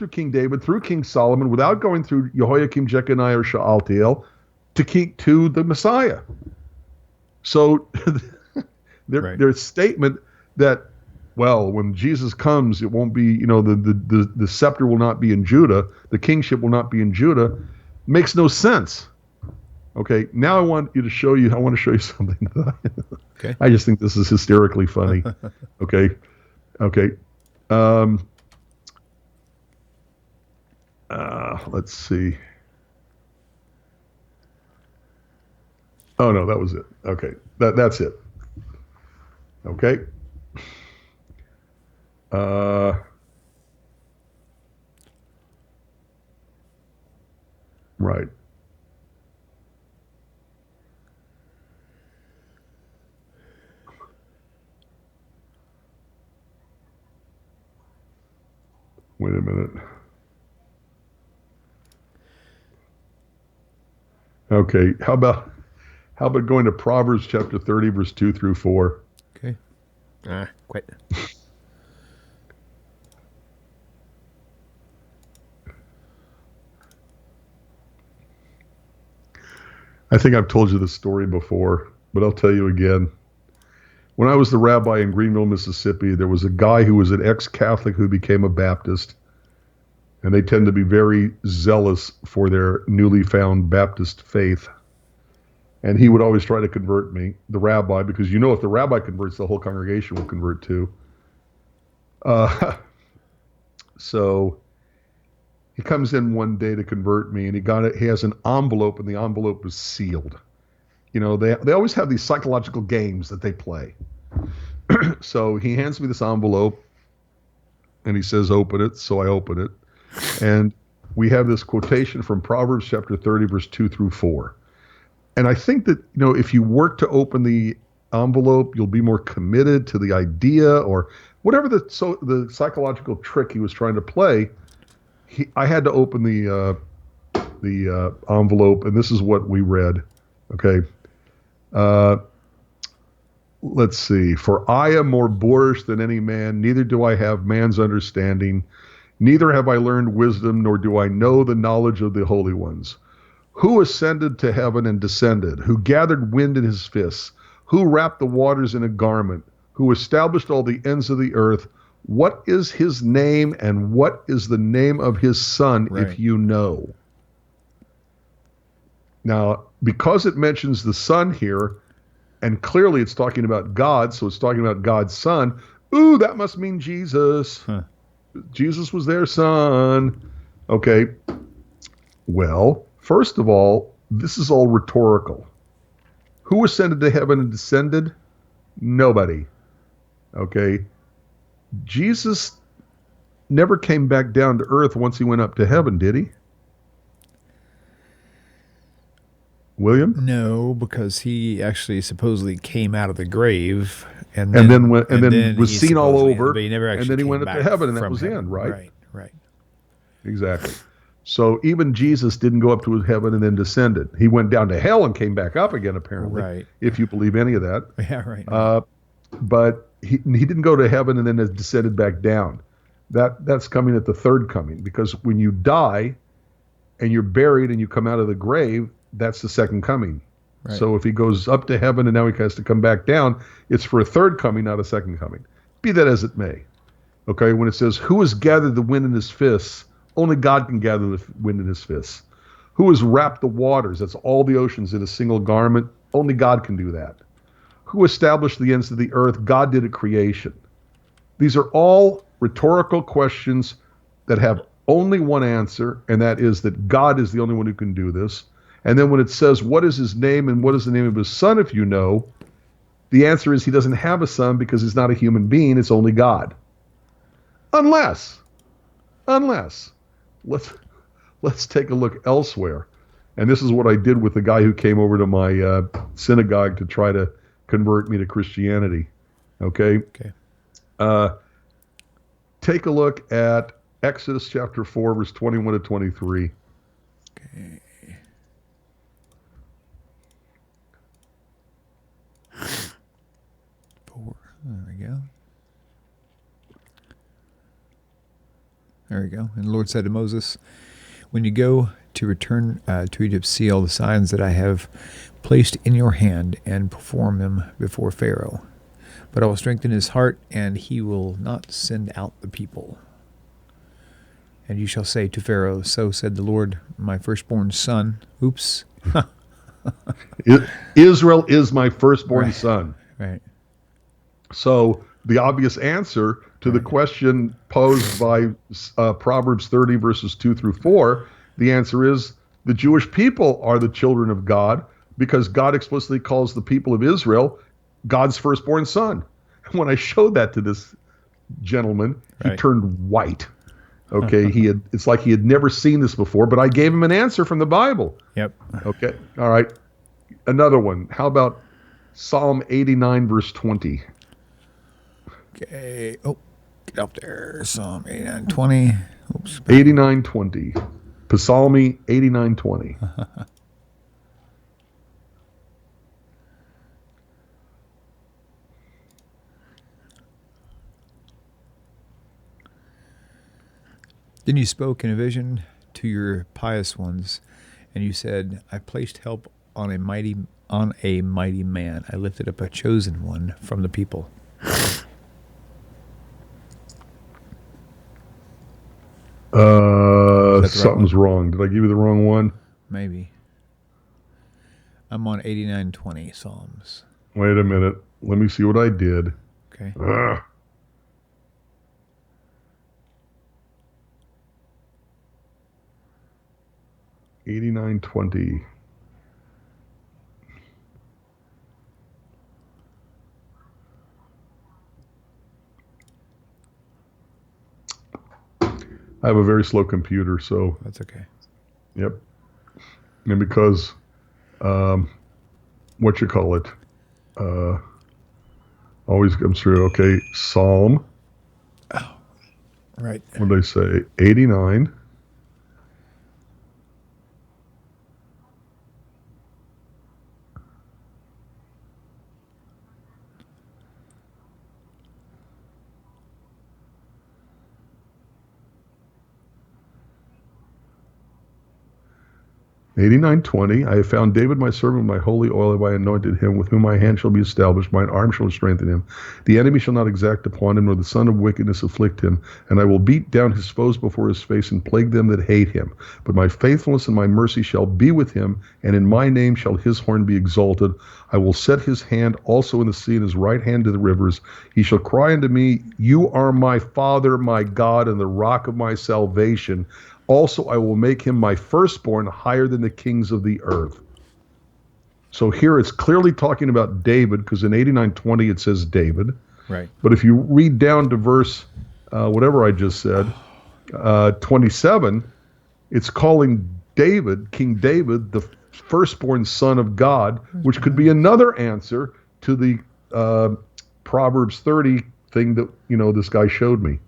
King David, through King Solomon, without going through Jehoiakim, Jeconiah, or Shealtiel, to the Messiah. So their statement that, well, when Jesus comes, it won't be, the scepter will not be in Judah, the kingship will not be in Judah, makes no sense. Okay, now I want to show you something. Okay. I just think this is hysterically funny. Okay. Let's see. Oh no, that was it. Okay, that's it. Okay. Right. Wait a minute. Okay, how about going to Proverbs chapter 30, verse 2 through 4? Okay. Quit. I think I've told you this story before, but I'll tell you again. When I was the rabbi in Greenville, Mississippi, there was a guy who was an ex-Catholic who became a Baptist, and they tend to be very zealous for their newly found Baptist faith. And he would always try to convert me, the rabbi, because if the rabbi converts, the whole congregation will convert too. So he comes in one day to convert me, and he has an envelope, and the envelope is sealed. They always have these psychological games that they play. So he hands me this envelope, and he says, open it. So I open it. And we have this quotation from Proverbs chapter 30, verse 2 through 4. And I think that, if you work to open the envelope, you'll be more committed to the idea, or whatever the psychological trick he was trying to play. I had to open the envelope, and this is what we read. Okay. Let's see. For I am more boorish than any man, neither do I have man's understanding. Neither have I learned wisdom, nor do I know the knowledge of the holy ones. Who ascended to heaven and descended? Who gathered wind in his fists? Who wrapped the waters in a garment? Who established all the ends of the earth? What is his name, and what is the name of his son, if you know? Now, because it mentions the son here, and clearly it's talking about God, so it's talking about God's son, that must mean Jesus. Huh. Jesus was their son. Okay. Well, first of all, this is all rhetorical. Who ascended to heaven and descended? Nobody. Okay? Jesus never came back down to earth once he went up to heaven, did he? William? No, because he actually supposedly came out of the grave and then was he seen all supposedly- over, but he never and actually then he came went up to back heaven, and that from was the heaven. end, right? Right. Exactly. So even Jesus didn't go up to heaven and then descended. He went down to hell and came back up again, apparently, Right. if you believe any of that. Yeah, right. But he didn't go to heaven and then descended back down. That's coming at the third coming, because when you die and you're buried and you come out of the grave, that's the second coming. Right. So if he goes up to heaven and now he has to come back down, it's for a third coming, not a second coming. Be that as it may. Okay, when it says, who has gathered the wind in his fists? Only God can gather the wind in his fists. Who has wrapped the waters? That's all the oceans in a single garment. Only God can do that. Who established the ends of the earth? God did at creation. These are all rhetorical questions that have only one answer, and that is that God is the only one who can do this. And then when it says, what is his name and what is the name of his son, if you know, the answer is he doesn't have a son because he's not a human being. It's only God. Unless, let's take a look elsewhere. And this is what I did with the guy who came over to my synagogue to try to convert me to Christianity. Okay? Take a look at Exodus chapter 4, verse 21 to 23. Okay. There we go. There we go. And the Lord said to Moses, when you go to return to Egypt, see all the signs that I have placed in your hand and perform them before Pharaoh. But I will strengthen his heart, and he will not send out the people. And you shall say to Pharaoh, so said the Lord, my firstborn son. Oops. Israel is my firstborn son. Right. So the obvious answer to the question posed by Proverbs 30, verses 2 through 4, the answer is the Jewish people are the children of God, because God explicitly calls the people of Israel God's firstborn son. And when I showed that to this gentleman, he turned white. Okay, it's like he had never seen this before, but I gave him an answer from the Bible. Yep. Okay, all right. Another one. How about Psalm 89, verse 20? Okay. Oh, get up there. Psalm 89:20. Oops. 89:20. Psalmi 89:20. Then you spoke in a vision to your pious ones, and you said, I placed help on a mighty man. I lifted up a chosen one from the people. Something's wrong. Did I give you the wrong one? Maybe. I'm on 89:20 Psalms. Wait a minute. Let me see what I did. Okay. 89:20. I have a very slow computer, so That's okay. Yep. And because, what you call it, always comes through. Okay, Psalm. Oh, right. What did I say? 89. $89.20. I have found David my servant, my holy oil have I anointed him, with whom my hand shall be established, mine arm shall strengthen him. The enemy shall not exact upon him, nor the son of wickedness afflict him. And I will beat down his foes before his face, and plague them that hate him. But my faithfulness and my mercy shall be with him, and in my name shall his horn be exalted. I will set his hand also in the sea, and his right hand to the rivers. He shall cry unto me, you are my Father, my God, and the rock of my salvation. Also, I will make him my firstborn higher than the kings of the earth. So here it's clearly talking about David, because in 89:20 it says David. Right. But if you read down to verse, whatever I just said, 27, it's calling David, King David, the firstborn son of God, which could be another answer to the Proverbs 30 thing that, this guy showed me.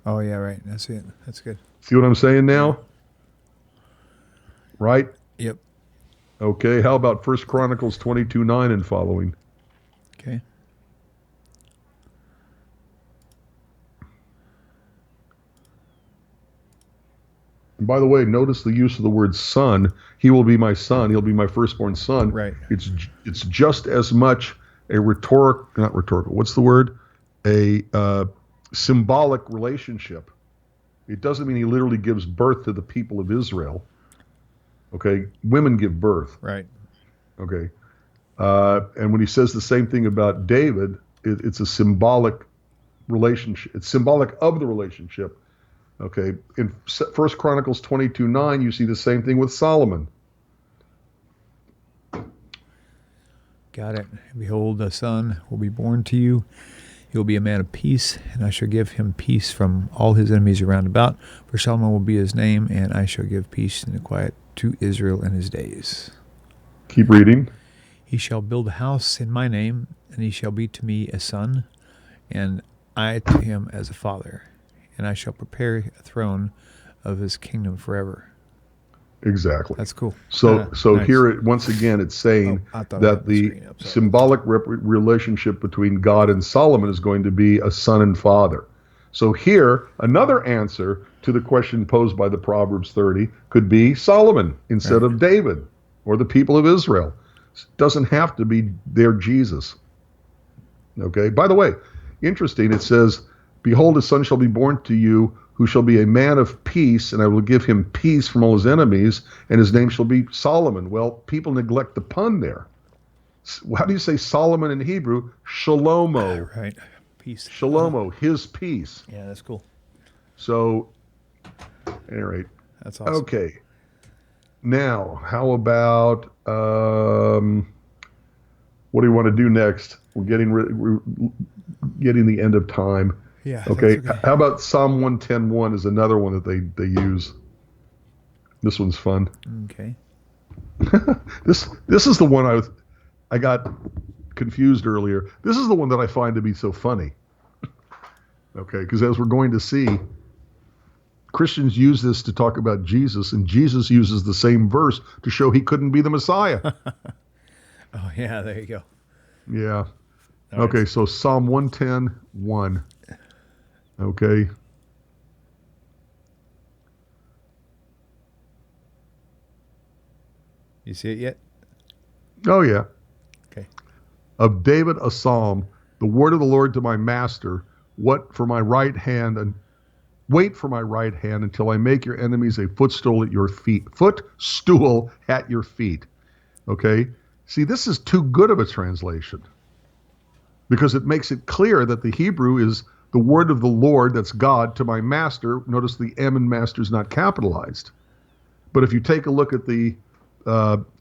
Oh, yeah, right. That's it. That's good. See what I'm saying now? Yeah. Right? Yep. Okay, how about 1 Chronicles 22:9 and following? Okay. And by the way, notice the use of the word son. He will be my son. He'll be my firstborn son. Right. It's just as much a not rhetorical, what's the word? A symbolic relationship. It doesn't mean he literally gives birth to the people of Israel. Okay, women give birth. Right. Okay, and when he says the same thing about David, it's a symbolic relationship. It's symbolic of the relationship. Okay, in 1 Chronicles 22:9, you see the same thing with Solomon. Got it. Behold, a son will be born to you. He will be a man of peace, and I shall give him peace from all his enemies around about. For Solomon will be his name, and I shall give peace and quiet to Israel in his days. Keep reading. He shall build a house in my name, and he shall be to me a son, and I to him as a father. And I shall prepare a throne of his kingdom forever. Exactly. That's cool. So Nice. here, once again, it's saying that the symbolic relationship between God and Solomon is going to be a son and father. So here, another answer to the question posed by the Proverbs 30 could be Solomon instead of David or the people of Israel. It doesn't have to be their Jesus. Okay. By the way, interesting, it says, behold, a son shall be born to you, who shall be a man of peace, and I will give him peace from all his enemies, and his name shall be Solomon. Well, people neglect the pun there. How do you say Solomon in Hebrew? Shalomo. Right. Peace. Shalomo, his peace. Yeah, that's cool. So, at any rate. That's awesome. Okay. Now, how about, what do you want to do next? We're getting the end of time. Yeah. Okay. How about Psalm 110:1 is another one that they use. This one's fun. Okay. This is the one I got confused earlier. This is the one that I find to be so funny. Okay, because as we're going to see, Christians use this to talk about Jesus, and Jesus uses the same verse to show he couldn't be the Messiah. Oh yeah, there you go. Yeah. All okay, right. so Psalm 110:1. Okay. You see it yet? Oh, yeah. Okay. Of David a psalm, the word of the Lord to my master, wait for my right hand until I make your enemies a footstool at your feet. Footstool at your feet. Okay? See, this is too good of a translation because it makes it clear that the Hebrew is the word of the Lord, that's God, to my master. Notice the M in master is not capitalized. But if you take a look at the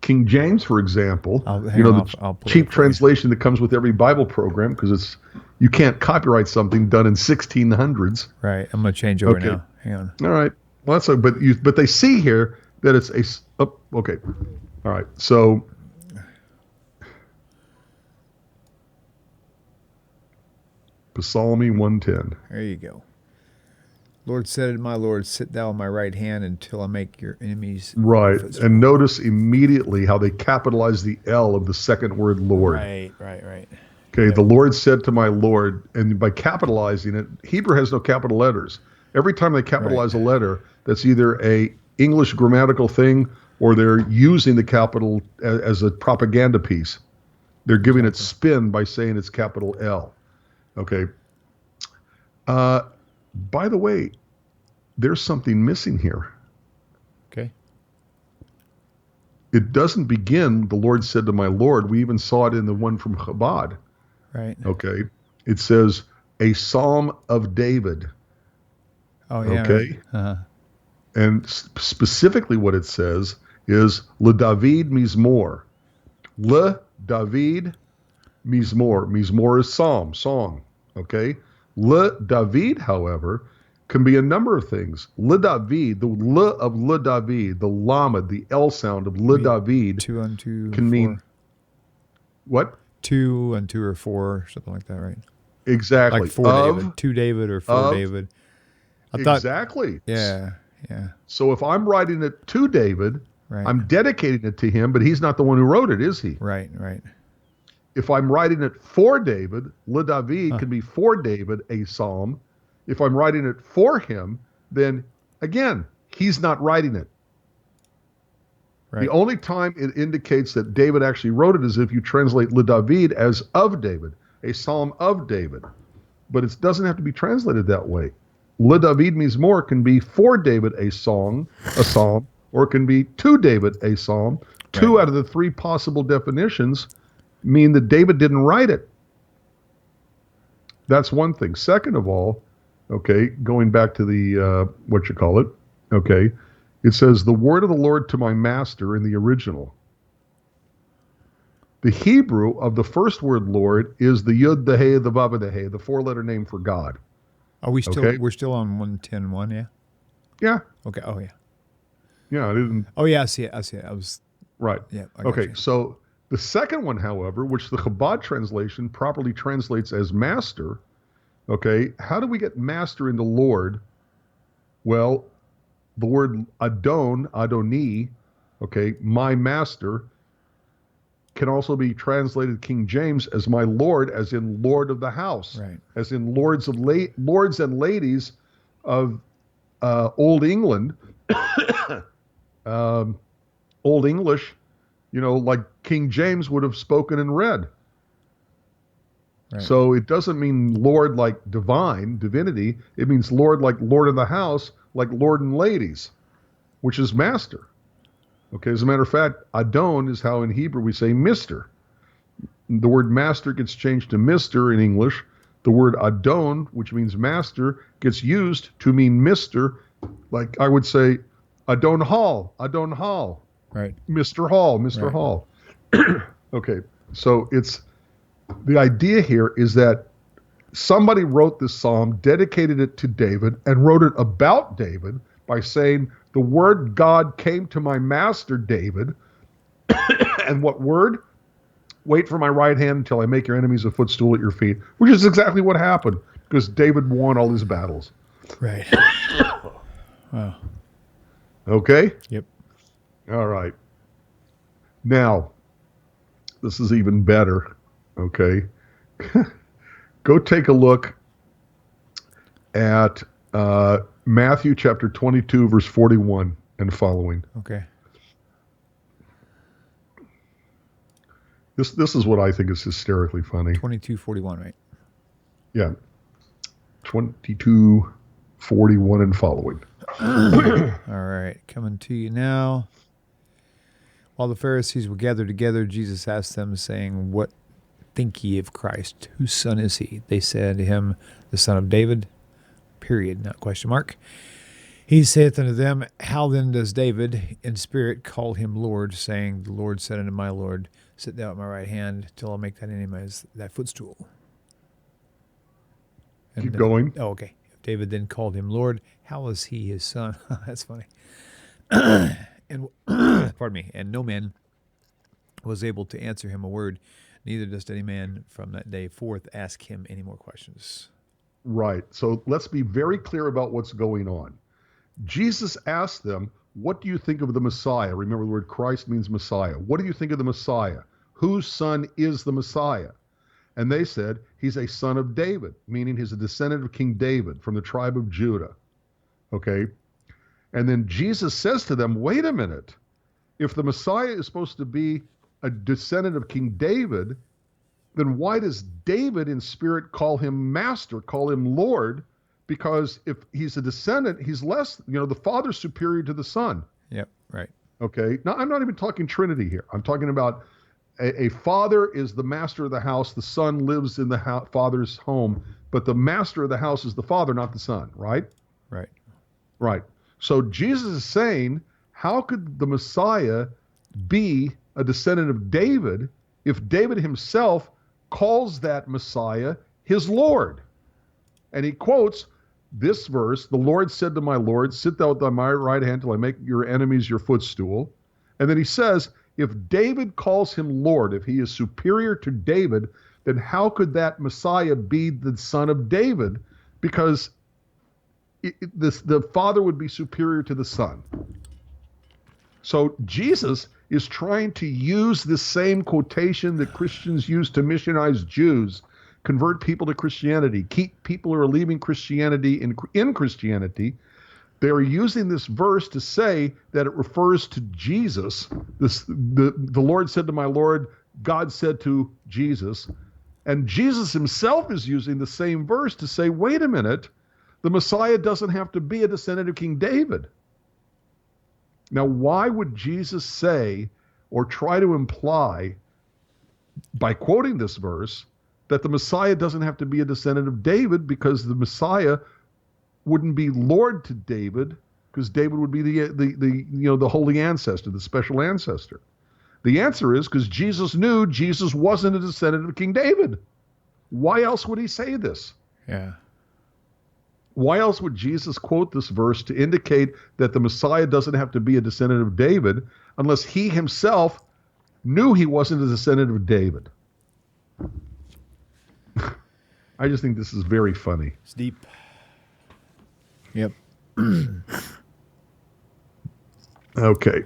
King James, for example, the cheap translation that comes with every Bible program, because you can't copyright something done in 1600s. Right. I'm going to change over now. Hang on. All right. Well, that's but they see here that it's okay. All right. So Psalm 110. There you go. Lord said to my Lord, sit thou on my right hand until I make your enemies. Right. And notice immediately how they capitalize the L of the second word Lord. Right. Okay, the Lord said to my Lord, and by capitalizing it, Hebrew has no capital letters. Every time they capitalize a letter, that's either a English grammatical thing or they're using the capital as a propaganda piece. They're giving it spin by saying it's capital L. Okay. By the way, there's something missing here. Okay. It doesn't begin, the Lord said to my Lord. We even saw it in the one from Chabad. Right. Okay. It says, a psalm of David. Oh, yeah. Okay. Right. Uh-huh. And specifically what it says is, Le David Mizmor, Le David Mizmor. Mizmor is psalm, song. Okay? Le David, however, can be a number of things. Le David, the Le of Le David, the Lamed, the L sound of Le David, 2 and 2 can 4. mean what? 2 and 2 or 4, something like that, right? Exactly. Like for David, to David or for of, David. I thought, exactly. yeah. So if I'm writing it to David, Right. I'm dedicating it to him, but he's not the one who wrote it, is he? Right. If I'm writing it for David, Le David can be for David, a psalm. If I'm writing it for him, then again, he's not writing it. Right. The only time it indicates that David actually wrote it is if you translate Le David as of David, a psalm of David. But it doesn't have to be translated that way. Le David Mizmor can be for David a psalm, or it can be to David a psalm. Two out of the three possible definitions mean that David didn't write it. That's one thing. Second of all, okay, going back to the, okay, it says, the word of the Lord to my master in the original. The Hebrew of the first word Lord is the Yud, the He, the Vav, the He, the four-letter name for God. Are we still, we're still on 110.1, yeah? Yeah. Okay, oh yeah. Yeah, I didn't. Oh yeah, I see it. I was. Right. Yeah. Okay, so the second one, however, which the Chabad translation properly translates as master, okay, how do we get master into Lord? Well, the word Adon, Adoni, okay, my master, can also be translated King James as my Lord, as in Lord of the house, right, as in lords and ladies of Old England, Old English, like King James would have spoken and read. Right. So it doesn't mean Lord like divine, divinity. It means Lord like Lord of the house, like Lord and ladies, which is master. Okay, as a matter of fact, Adon is how in Hebrew we say Mr. The word master gets changed to Mr. in English. The word Adon, which means master, gets used to mean Mr. Like I would say, Adon Hall. Right. Mr. Hall, Mr. Hall. Okay, so it's the idea here is that somebody wrote this psalm, dedicated it to David, and wrote it about David by saying, the word God came to my master David. And what word? Wait for my right hand until I make your enemies a footstool at your feet, which is exactly what happened because David won all his battles. Right. Wow. Okay? Yep. All right. Now, this is even better. Okay? Go take a look at Matthew chapter 22, verse 41 and following. Okay. This is what I think is hysterically funny. 22:41, right? Yeah. 22:41 and following. All right. Coming to you now. While the Pharisees were gathered together, Jesus asked them, saying, what think ye of Christ? Whose son is he? They said to him, the son of David. Period, not question mark. He saith unto them, how then does David in spirit call him Lord, saying, the Lord said unto my Lord, sit thou at my right hand till I make thine enemies thy footstool. And keep going. Oh, okay. If David then called him Lord, how was he his son? That's funny. And pardon me. And no man was able to answer him a word. Neither does any man from that day forth ask him any more questions. Right. So let's be very clear about what's going on. Jesus asked them, what do you think of the Messiah? Remember the word Christ means Messiah. What do you think of the Messiah? Whose son is the Messiah? And they said, he's a son of David, meaning he's a descendant of King David from the tribe of Judah. Okay? And then Jesus says to them, wait a minute. If the Messiah is supposed to be a descendant of King David, then why does David in spirit call him master, call him Lord? Because if he's a descendant, he's less, the father's superior to the son. Yep, right. Okay. Now, I'm not even talking Trinity here. I'm talking about a father is the master of the house. The son lives in the father's home, but the master of the house is the father, not the son, right? Right. Right. So Jesus is saying, how could the Messiah be a descendant of David if David himself calls that Messiah his Lord? And he quotes this verse, the Lord said to my Lord, sit thou at my right hand till I make your enemies your footstool. And then he says, if David calls him Lord, if he is superior to David, then how could that Messiah be the son of David? Because the Father would be superior to the Son. So Jesus is trying to use this same quotation that Christians use to missionize Jews, convert people to Christianity, keep people who are leaving Christianity in Christianity. They are using this verse to say that it refers to Jesus. The Lord said to my Lord, God said to Jesus. And Jesus himself is using the same verse to say, wait a minute, the Messiah doesn't have to be a descendant of King David. Now, why would Jesus say or try to imply by quoting this verse that the Messiah doesn't have to be a descendant of David, because the Messiah wouldn't be Lord to David, because David would be the holy ancestor, the special ancestor? The answer is because Jesus knew Jesus wasn't a descendant of King David. Why else would he say this? Yeah. Why else would Jesus quote this verse to indicate that the Messiah doesn't have to be a descendant of David unless he himself knew he wasn't a descendant of David? I just think this is very funny. It's deep. Yep. Okay.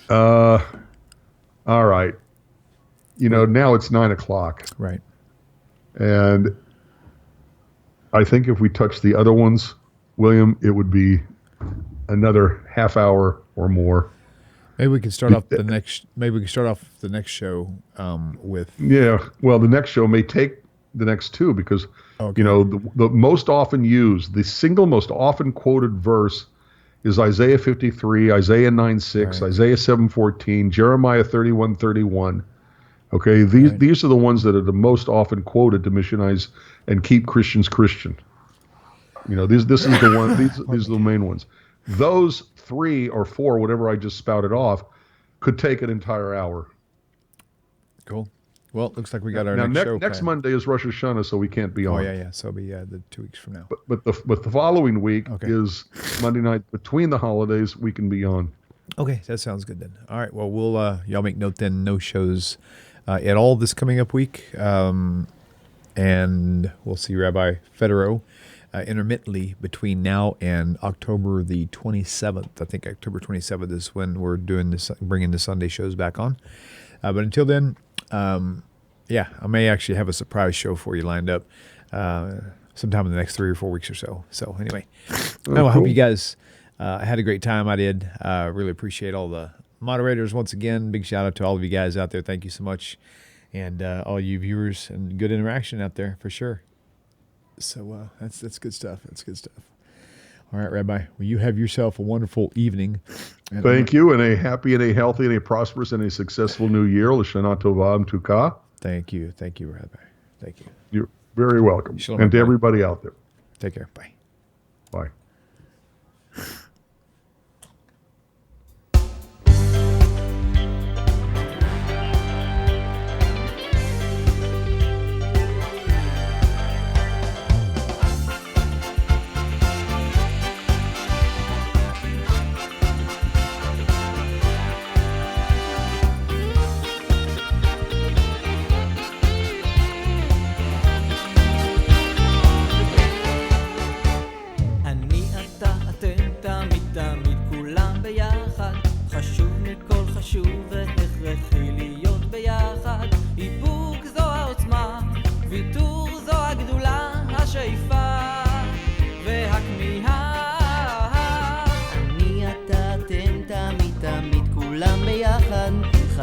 All right. Now it's 9:00. Right. And I think if we touch the other ones, William, it would be another half hour or more. Maybe we can start off the next. Maybe we can start off the next show with. Yeah. Well, the next show may take the next two because the most often used, the single most often quoted verse is Isaiah 53, Isaiah 9:6, right. Isaiah 7:14, Jeremiah 31:31. Okay, these are the ones that are the most often quoted to missionize and keep Christians Christian. This is the one. These are the main ones. Those 3 or 4, whatever I just spouted off, could take an entire hour. Cool. Well, it looks like we got our next next show. Next Monday is Rosh Hashanah, so we can't be on. Oh yeah. So it'll be the 2 weeks from now. But the following week is Monday night between the holidays. We can be on. Okay, that sounds good then. All right. Well, we'll y'all make note then. No shows at all this coming up week, and we'll see Rabbi Federow intermittently between now and October the 27th. I think October 27th is when we're doing this, bringing the Sunday shows back on. But until then, I may actually have a surprise show for you lined up sometime in the next 3 or 4 weeks or so. So anyway, I hope you guys had a great time. I did. Really appreciate all the moderators once again. Big shout out to all of you guys out there. Thank you so much. And all you viewers, and good interaction out there for sure. So that's good stuff. That's good stuff. All right, Rabbi, well, you have yourself a wonderful evening. Thank you, and a happy and a healthy and a prosperous and a successful new year. L'shana tova u'mtuka. Thank you, Rabbi. Thank you. You're very welcome. Shalom, and to everybody out there. Take care. Bye. Bye.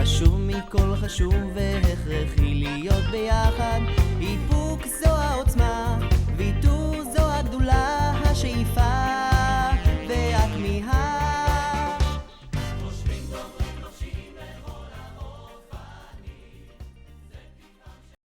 חשוב מכל חשוב והכרחי להיות ביחד. איפוק זו העוצמה, ויתור זו הגדולה, השאיפה